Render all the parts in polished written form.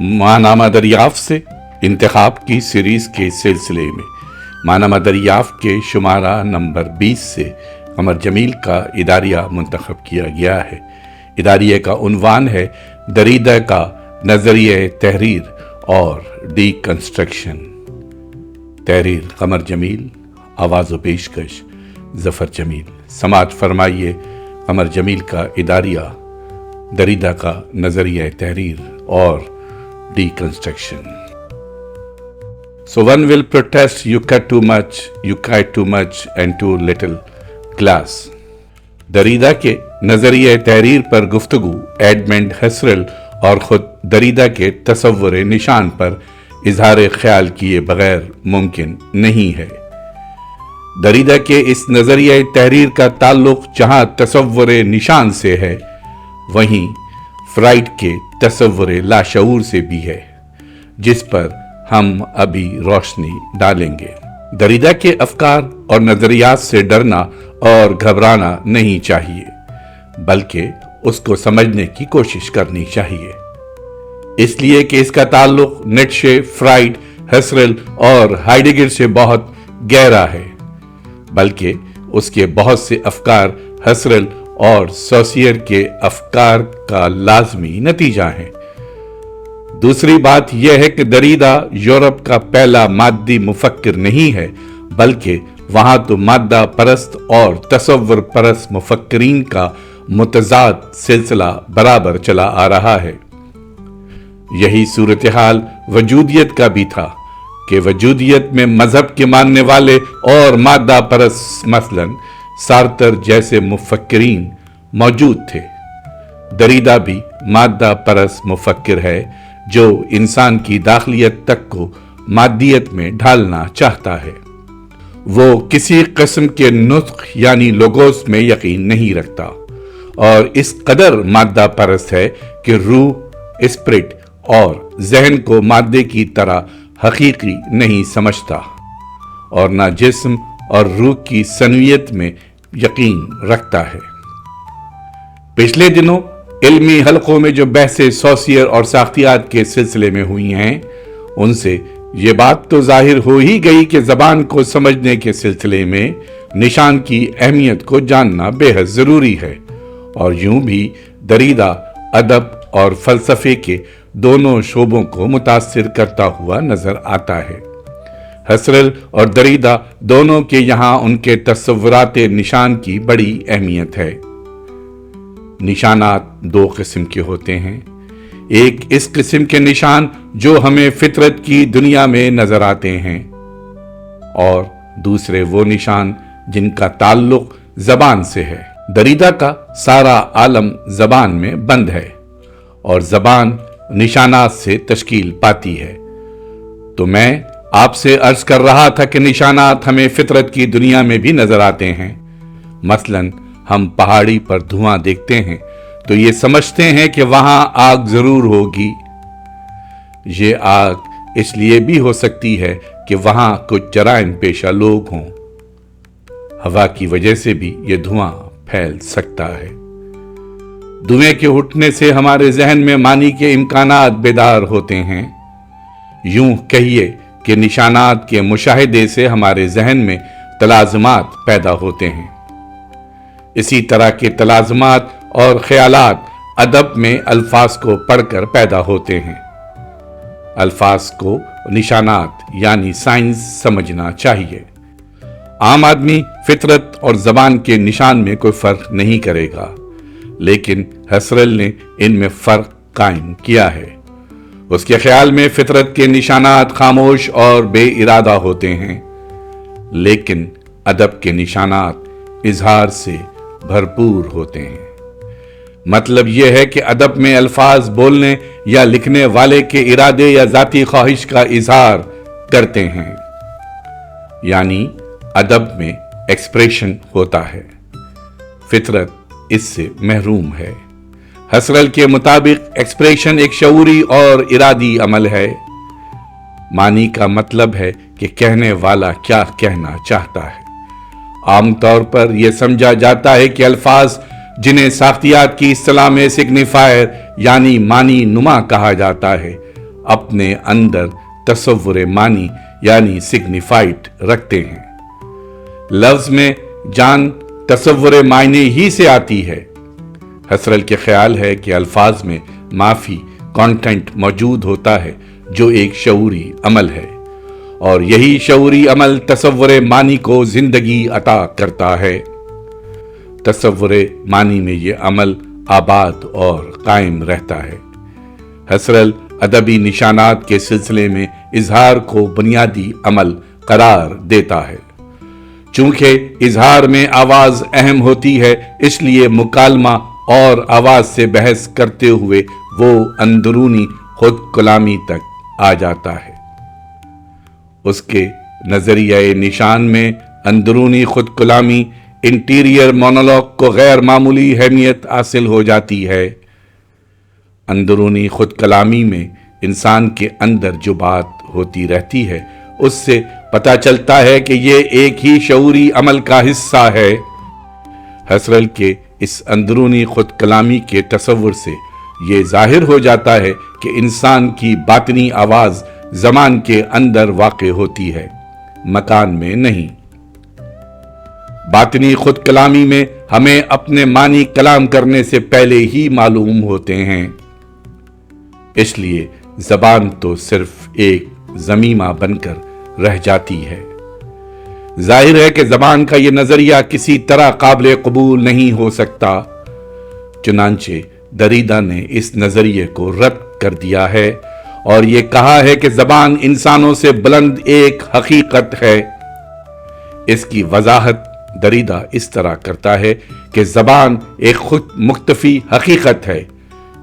ماہنامہ دریافت سے انتخاب کی سیریز کے سلسلے میں ماہنامہ دریافت کے شمارہ نمبر 20 سے قمر جمیل کا اداریہ منتخب کیا گیا ہے۔ اداریہ کا عنوان ہے دریدہ کا نظریہ تحریر اور ڈی کنسٹرکشن۔ تحریر قمر جمیل، آواز و پیشکش ظفر جمیل۔ سماعت فرمائیے قمر جمیل کا اداریہ دریدہ کا نظریہ تحریر اور D construction. So one will protest you cut too much, you kite too much and too little glass۔ دریدہ کے نظریہ تحریر پر گفتگو ایڈمنڈ ہسرل اور خود دریدہ کے تصور نشان پر اظہار خیال کیے بغیر ممکن نہیں ہے۔ دریدہ کے اس نظریہ تحریر کا تعلق جہاں تصور نشان سے ہے، وہیں فرائڈ کے تصور لاشعور سے بھی ہے، جس پر ہم ابھی روشنی ڈالیں گے۔ دریدہ کے افکار اور نظریات سے ڈرنا اور گھبرانا نہیں چاہیے، بلکہ اس کو سمجھنے کی کوشش کرنی چاہیے، اس لیے کہ اس کا تعلق نیٹشے، فرائڈ، ہسرل اور ہائیڈگر سے بہت گہرا ہے، بلکہ اس کے بہت سے افکار ہسرل اور سوسیئر کے افکار کا لازمی نتیجہ ہیں۔ دوسری بات یہ ہے کہ دریدہ یورپ کا پہلا مادی مفکر نہیں ہے، بلکہ وہاں تو مادہ پرست اور تصور پرست مفکرین کا متضاد سلسلہ برابر چلا آ رہا ہے۔ یہی صورتحال وجودیت کا بھی تھا کہ وجودیت میں مذہب کے ماننے والے اور مادہ پرست مثلاً سارتر جیسے مفکرین موجود تھے۔ دریدہ بھی مادہ پرست مفکر ہے جو انسان کی داخلیت تک کو مادیت میں ڈھالنا چاہتا ہے۔ وہ کسی قسم کے نطق یعنی لوگوس میں یقین نہیں رکھتا اور اس قدر مادہ پرست ہے کہ روح، اسپرٹ اور ذہن کو مادے کی طرح حقیقی نہیں سمجھتا، اور نہ جسم اور روح کی سنویت میں یقین رکھتا ہے۔ پچھلے دنوں علمی حلقوں میں جو بحثیں سوسیئر اور ساختیات کے سلسلے میں ہوئی ہیں، ان سے یہ بات تو ظاہر ہو ہی گئی کہ زبان کو سمجھنے کے سلسلے میں نشان کی اہمیت کو جاننا بے حد ضروری ہے، اور یوں بھی دریدہ ادب اور فلسفے کے دونوں شعبوں کو متاثر کرتا ہوا نظر آتا ہے۔ ہسرل اور دریدہ دونوں کے یہاں ان کے تصورات نشان کی بڑی اہمیت ہے۔ نشانات دو قسم کے ہوتے ہیں، ایک اس قسم کے نشان جو ہمیں فطرت کی دنیا میں نظر آتے ہیں، اور دوسرے وہ نشان جن کا تعلق زبان سے ہے۔ دریدہ کا سارا عالم زبان میں بند ہے، اور زبان نشانات سے تشکیل پاتی ہے۔ تو میں آپ سے عرض کر رہا تھا کہ نشانات ہمیں فطرت کی دنیا میں بھی نظر آتے ہیں۔ مثلاً ہم پہاڑی پر دھواں دیکھتے ہیں تو یہ سمجھتے ہیں کہ وہاں آگ ضرور ہوگی۔ یہ آگ اس لیے بھی ہو سکتی ہے کہ وہاں کچھ جرائم پیشہ لوگ ہوں۔ ہوا کی وجہ سے بھی یہ دھواں پھیل سکتا ہے۔ دھویں کے اٹھنے سے ہمارے ذہن میں معنی کے امکانات بیدار ہوتے ہیں۔ یوں کہیے کہ نشانات کے مشاہدے سے ہمارے ذہن میں تلازمات پیدا ہوتے ہیں۔ اسی طرح کے تلازمات اور خیالات ادب میں الفاظ کو پڑھ کر پیدا ہوتے ہیں۔ الفاظ کو نشانات یعنی سائنس سمجھنا چاہیے۔ عام آدمی فطرت اور زبان کے نشان میں کوئی فرق نہیں کرے گا، لیکن ہسرل نے ان میں فرق قائم کیا ہے۔ اس کے خیال میں فطرت کے نشانات خاموش اور بے ارادہ ہوتے ہیں، لیکن ادب کے نشانات اظہار سے بھرپور ہوتے ہیں۔ مطلب یہ ہے کہ ادب میں الفاظ بولنے یا لکھنے والے کے ارادے یا ذاتی خواہش کا اظہار کرتے ہیں، یعنی ادب میں ایکسپریشن ہوتا ہے۔ فطرت اس سے محروم ہے۔ ہسرل کے مطابق ایکسپریشن ایک شعوری اور ارادی عمل ہے۔ معنی کا مطلب ہے کہ کہنے والا کیا کہنا چاہتا ہے۔ عام طور پر یہ سمجھا جاتا ہے کہ الفاظ جنہیں ساختیات کی اصطلاح میں سگنیفائر یعنی معنی نما کہا جاتا ہے، اپنے اندر تصور معنی یعنی سگنیفائڈ رکھتے ہیں۔ لفظ میں جان تصور معنی ہی سے آتی ہے۔ حسرل کے خیال ہے کہ الفاظ میں مافی کانٹینٹ موجود ہوتا ہے جو ایک شعوری عمل ہے، اور یہی شعوری عمل تصور معنی کو زندگی عطا کرتا ہے۔ تصور معنی میں یہ عمل آباد اور قائم رہتا ہے۔ حسرل ادبی نشانات کے سلسلے میں اظہار کو بنیادی عمل قرار دیتا ہے۔ چونکہ اظہار میں آواز اہم ہوتی ہے، اس لیے مکالمہ اور آواز سے بحث کرتے ہوئے وہ اندرونی خود کلامی تک آ جاتا ہے۔ اس کے نظریہ نشان میں اندرونی خود کلامی انٹیریئر مونولوگ کو غیر معمولی اہمیت حاصل ہو جاتی ہے۔ اندرونی خود کلامی میں انسان کے اندر جو بات ہوتی رہتی ہے، اس سے پتہ چلتا ہے کہ یہ ایک ہی شعوری عمل کا حصہ ہے۔ حسرل کے اس اندرونی خود کلامی کے تصور سے یہ ظاہر ہو جاتا ہے کہ انسان کی باطنی آواز زمان کے اندر واقع ہوتی ہے، مکان میں نہیں۔ باطنی خود کلامی میں ہمیں اپنے معنی کلام کرنے سے پہلے ہی معلوم ہوتے ہیں، اس لیے زبان تو صرف ایک ضمیمہ بن کر رہ جاتی ہے۔ ظاہر ہے کہ زبان کا یہ نظریہ کسی طرح قابل قبول نہیں ہو سکتا، چنانچہ دریدا نے اس نظریے کو رد کر دیا ہے اور یہ کہا ہے کہ زبان انسانوں سے بلند ایک حقیقت ہے۔ اس کی وضاحت دریدا اس طرح کرتا ہے کہ زبان ایک خود مختفی حقیقت ہے،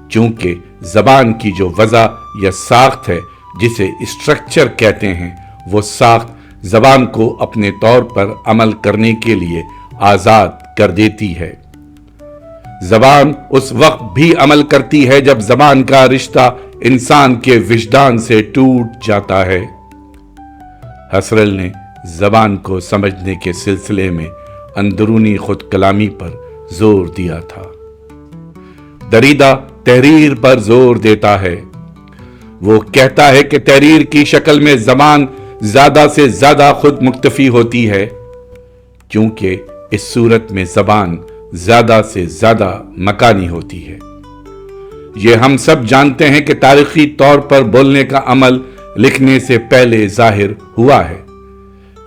چونکہ زبان کی جو وضع یا ساخت ہے، جسے اسٹرکچر کہتے ہیں، وہ ساخت زبان کو اپنے طور پر عمل کرنے کے لیے آزاد کر دیتی ہے۔ زبان اس وقت بھی عمل کرتی ہے جب زبان کا رشتہ انسان کے وجدان سے ٹوٹ جاتا ہے۔ حسرل نے زبان کو سمجھنے کے سلسلے میں اندرونی خود کلامی پر زور دیا تھا۔ دریدا تحریر پر زور دیتا ہے۔ وہ کہتا ہے کہ تحریر کی شکل میں زبان زیادہ سے زیادہ خود مکتفی ہوتی ہے، کیونکہ اس صورت میں زبان زیادہ سے زیادہ مکانی ہوتی ہے۔ یہ ہم سب جانتے ہیں کہ تاریخی طور پر بولنے کا عمل لکھنے سے پہلے ظاہر ہوا ہے،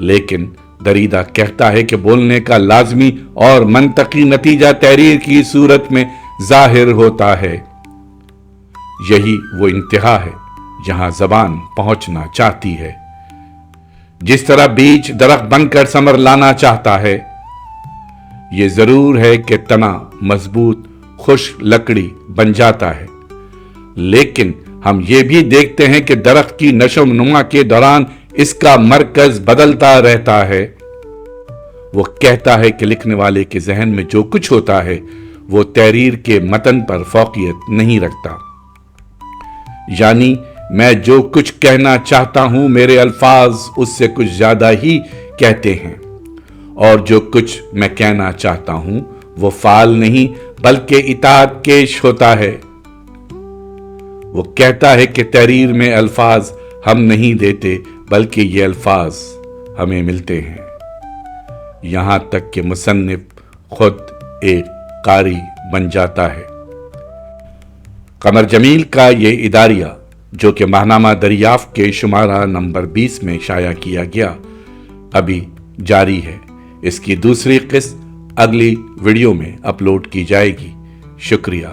لیکن دریدا کہتا ہے کہ بولنے کا لازمی اور منطقی نتیجہ تحریر کی صورت میں ظاہر ہوتا ہے۔ یہی وہ انتہا ہے جہاں زبان پہنچنا چاہتی ہے۔ جس طرح بیج درخت بن کر ثمر لانا چاہتا ہے، یہ ضرور ہے کہ تنا مضبوط خشک لکڑی بن جاتا ہے، لیکن ہم یہ بھی دیکھتے ہیں کہ درخت کی نشو و نما کے دوران اس کا مرکز بدلتا رہتا ہے۔ وہ کہتا ہے کہ لکھنے والے کے ذہن میں جو کچھ ہوتا ہے وہ تحریر کے متن پر فوقیت نہیں رکھتا، یعنی میں جو کچھ کہنا چاہتا ہوں میرے الفاظ اس سے کچھ زیادہ ہی کہتے ہیں، اور جو کچھ میں کہنا چاہتا ہوں وہ فعال نہیں بلکہ اطاعت کیش ہوتا ہے۔ وہ کہتا ہے کہ تحریر میں الفاظ ہم نہیں دیتے بلکہ یہ الفاظ ہمیں ملتے ہیں، یہاں تک کہ مصنف خود ایک قاری بن جاتا ہے۔ قمر جمیل کا یہ اداریہ جو کہ ماہنامہ دریافت کے شمارہ نمبر 20 میں شائع کیا گیا ابھی جاری ہے۔ اس کی دوسری قسط اگلی ویڈیو میں اپلوڈ کی جائے گی۔ شکریہ۔